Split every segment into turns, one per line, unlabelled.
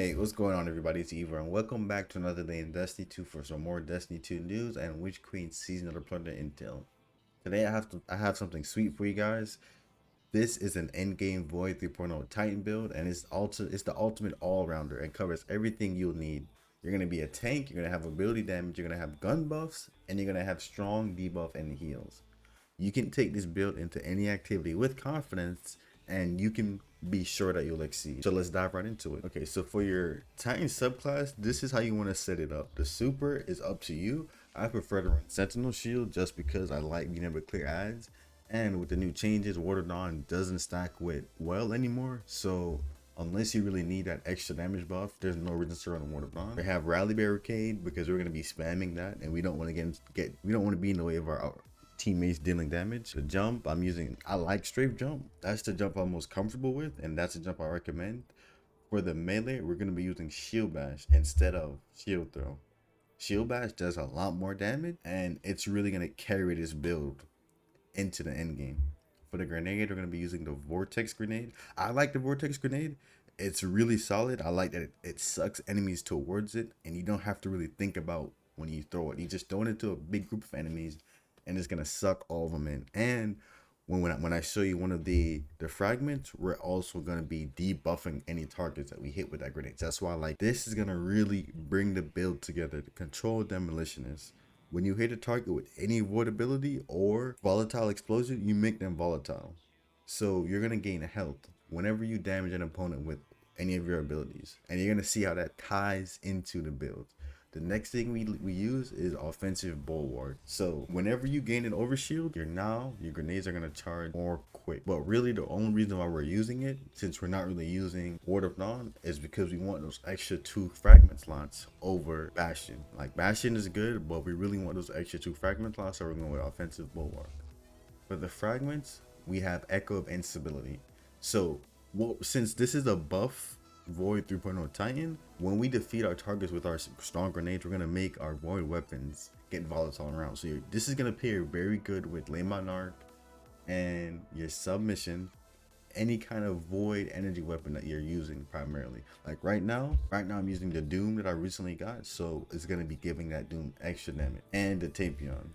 Hey, what's going on, everybody? It's Eva, and welcome back to another day in Destiny 2 for some more Destiny 2 news and Witch Queen Season of the Plunder intel. Today, I have something sweet for you guys. This is an endgame Void 3.0 Titan build, and it's the ultimate all-rounder and covers everything you'll need. You're gonna be a tank, you're gonna have ability damage, you're gonna have gun buffs, and you're gonna have strong debuff and heals. You can take this build into any activity with confidence, and you can be sure that you'll exceed. So let's dive right into it. Okay, so for your Titan subclass, this is how you want to set it up. The super is up to you. I prefer to run Sentinel Shield just because I like being able to clear ads. And with the new changes, Water Dawn doesn't stack with well anymore. So unless you really need that extra damage buff, there's no reason to run Water Dawn. We have Rally Barricade because we're going to be spamming that, and we don't want to we don't want to be in the way of our teammates dealing damage. The jump I like strafe jump. That's the jump I'm most comfortable with, and that's the jump I recommend. For the melee, we're going to be using shield bash instead of shield throw. Shield bash does a lot more damage, and it's really going to carry this build into the end game. For the grenade, we're going to be using the vortex grenade. I like the vortex grenade. It's really solid. I like that it sucks enemies towards it, and you don't have to really think about when you throw it. You just throw it into a big group of enemies, and it's gonna suck all of them in. And when I show you one of the fragments, we're also gonna be debuffing any targets that we hit with that grenade. That's why this is gonna really bring the build together to control demolitionists. When you hit a target with any void ability or volatile explosion, you make them volatile. So you're gonna gain health whenever you damage an opponent with any of your abilities, and you're gonna see how that ties into the build. The next thing we use is offensive bulwark. So whenever you gain an overshield, your grenades are gonna charge more quick. But really the only reason why we're using it, since we're not really using Ward of Dawn, is because we want those extra 2 fragment slots over Bastion. Like Bastion is good, but we really want those extra 2 fragment slots, so we're going with offensive bulwark. For the fragments, we have Echo of Instability. So since this is a buff Void 3.0 Titan, when we defeat our targets with our strong grenades, we're going to make our Void weapons get volatile around. So this is going to pair very good with Le Monarch and your submission, any kind of void energy weapon that you're using primarily. Like right now I'm using the Doom that I recently got, so it's going to be giving that Doom extra damage, and the Tapion.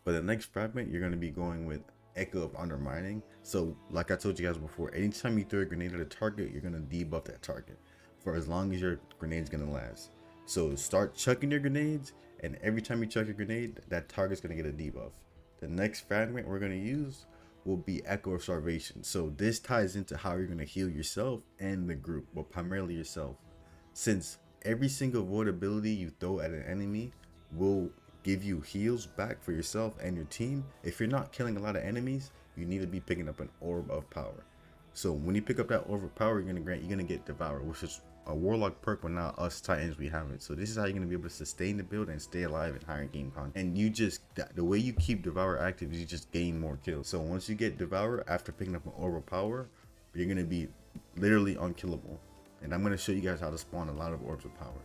For the next fragment, you're going to be going with Echo of Undermining. So like I told you guys before, anytime you throw a grenade at a target, you're going to debuff that target for as long as your grenade's going to last. So start chucking your grenades, and every time you chuck your grenade, that target's going to get a debuff. The next fragment we're going to use will be Echo of Starvation. So this ties into how you're going to heal yourself and the group, but primarily yourself. Since every single void ability you throw at an enemy will give you heals back for yourself and your team, if you're not killing a lot of enemies, you need to be picking up an Orb of Power. So when you pick up that Orb of Power, you're gonna get Devour, which is a Warlock perk, but not us Titans, we have it. So this is how you're gonna be able to sustain the build and stay alive in higher game content. And you just, the way you keep Devour active is you just gain more kills. So once you get Devour after picking up an Orb of Power, you're gonna be literally unkillable. And I'm gonna show you guys how to spawn a lot of Orbs of Power.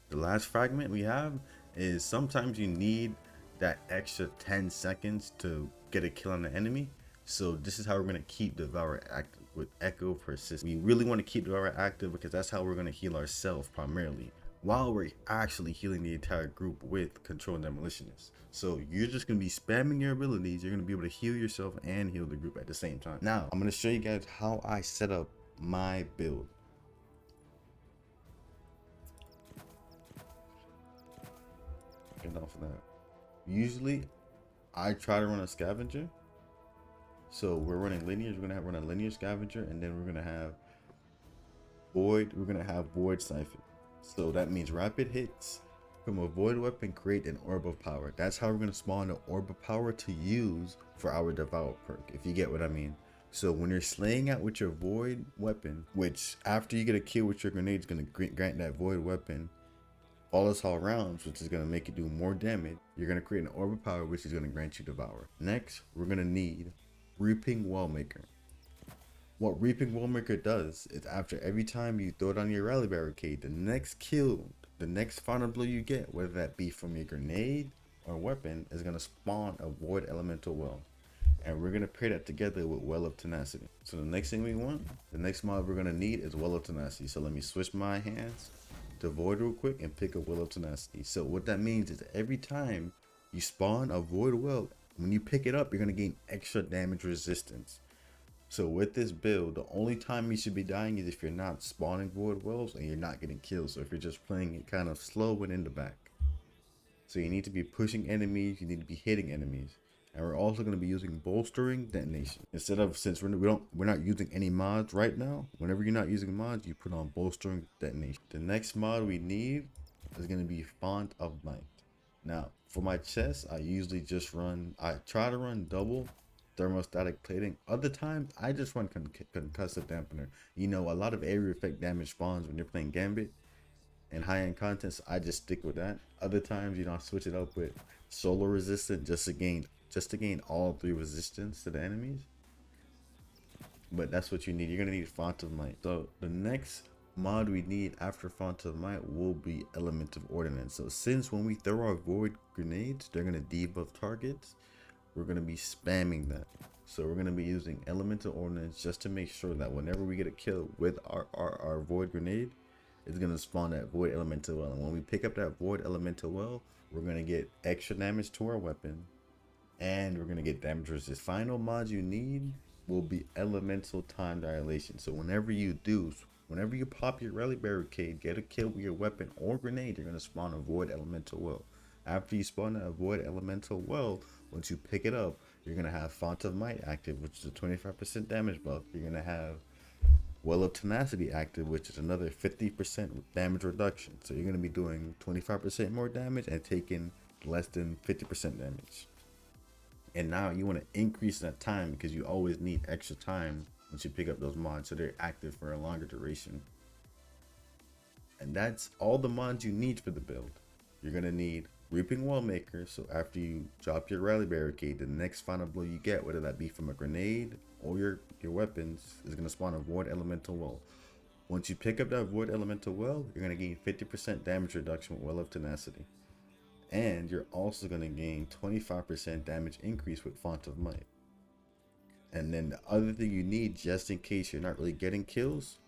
The last fragment we have is sometimes you need that extra 10 seconds to get a kill on the enemy. So this is how we're going to keep Devour active with Echo Persist. We really want to keep Devour active because that's how we're going to heal ourselves primarily, while we're actually healing the entire group with Control Demolitionists. So you're just going to be spamming your abilities. You're going to be able to heal yourself and heal the group at the same time. Now, I'm going to show you guys how I set up my build. Get off of that. Usually, I try to run a scavenger. So we're running lineage. We're gonna run a linear scavenger, and then we're gonna have void. We're gonna have void siphon. So that means rapid hits from a void weapon create an orb of power. That's how we're gonna spawn an orb of power to use for our devour perk, if you get what I mean. So when you're slaying out with your void weapon, which after you get a kill with your grenade is gonna grant that void weapon volatile rounds, which is going to make it do more damage, you're going to create an orb of power, which is going to grant you Devour. Next, we're going to need Reaping Wallmaker. What Reaping Wallmaker does is after every time you throw it on your rally barricade, the next kill, the next final blow you get, whether that be from your grenade or weapon, is going to spawn a void elemental well. And we're gonna pair that together with Well of Tenacity. So the next thing we want, the next mod we're gonna need is Well of Tenacity. So let me switch my hands to Void real quick and pick up Well of Tenacity. So what that means is every time you spawn a Void Well, when you pick it up, you're gonna gain extra damage resistance. So with this build, the only time you should be dying is if you're not spawning Void Wells and you're not getting killed. So if you're just playing it kind of slow and in the back. So you need to be pushing enemies, you need to be hitting enemies. And we're also going to be using bolstering detonation. Instead of, since we're not using any mods right now, whenever you're not using mods, you put on bolstering detonation. The next mod we need is going to be Font of Night. Now, for my chest, I usually just I try to run double thermostatic plating. Other times, I just run concussive dampener. You know, a lot of area effect damage spawns when you're playing Gambit and high-end content, so I just stick with that. Other times, you know, I switch it up with solar resistant just to gain all 3 resistance to the enemies. But that's what you need. You're gonna need Font of Might. So the next mod we need after Font of Might will be Element of Ordnance. So since when we throw our void grenades, they're gonna debuff targets, we're gonna be spamming that. So we're gonna be using Elemental Ordnance just to make sure that whenever we get a kill with our void grenade, it's gonna spawn that void elemental well. And when we pick up that void elemental well, we're gonna get extra damage to our weapon, and we're gonna get damage resist. Final mod you need will be elemental time dilation. So whenever you pop your rally barricade, get a kill with your weapon or grenade, you're gonna spawn a void elemental well. After you spawn a void elemental well, once you pick it up, you're gonna have Font of Might active, which is a 25% damage buff. You're gonna have Well of Tenacity active, which is another 50% damage reduction. So you're going to be doing 25% more damage and taking less than 50% damage. And now you want to increase that time because you always need extra time once you pick up those mods, so they're active for a longer duration. And that's all the mods you need for the build. You're going to need Reaping Wallmaker, so after you drop your rally barricade, the next final blow you get, whether that be from a grenade or your weapons, is going to spawn a void elemental well. Once you pick up that void elemental well, you're going to gain 50% damage reduction with Well of Tenacity, and you're also going to gain 25% damage increase with Font of Might. And then the other thing you need, just in case you're not really getting kills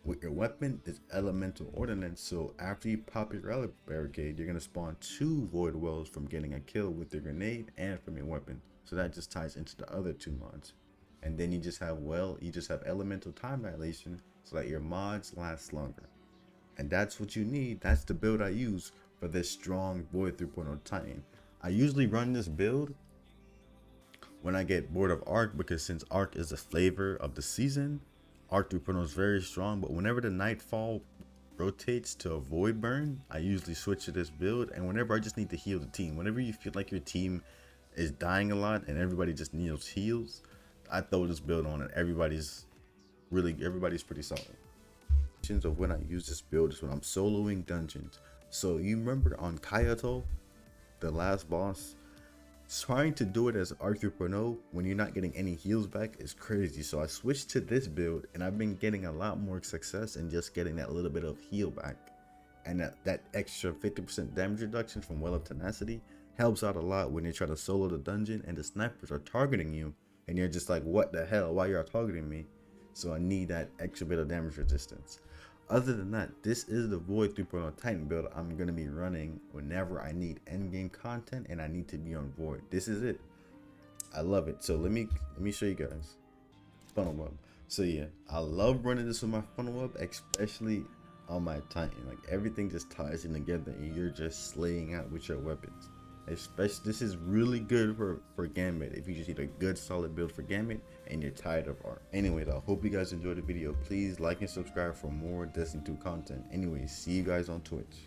with your weapon, is Elemental Ordnance. So after you pop your rally barricade, you're going to spawn 2 void wells from getting a kill with your grenade and from your weapon. So that just ties into the other 2 mods. And then you just have elemental time dilation so that your mods last longer. And that's what you need. That's the build I use for this strong Void 3.0 Titan. I usually run this build when I get bored of Arc, because since Arc is the flavor of the season, Arc 3.0 is very strong. But whenever the Nightfall rotates to a Void Burn, I usually switch to this build. And whenever I just need to heal the team, whenever you feel like your team is dying a lot and everybody just needs heals, I throw this build on, and everybody's pretty solid. Of when I use this build is when I'm soloing dungeons. So you remember on Kyoto, the last boss, trying to do it as Arc 3.0 when you're not getting any heals back is crazy. So I switched to this build, and I've been getting a lot more success in just getting that little bit of heal back. And that extra 50% damage reduction from Well of Tenacity helps out a lot when you try to solo the dungeon and the snipers are targeting you, and you're just like, what the hell, why y'all targeting me? So I need that extra bit of damage resistance. Other than that, this is the Void 3.0 Titan build I'm going to be running whenever I need endgame content and I need to be on Void. This is it. I love it. So let me show you guys. Funnel web. So yeah, I love running this with my funnel web, especially on my Titan. Like, everything just ties in together and you're just slaying out with your weapons. Especially, this is really good for Gambit if you just need a good solid build for Gambit and you're tired of Arc. Anyways, I hope you guys enjoyed the video. Please like and subscribe for more Destiny 2 content. Anyways, see you guys on Twitch.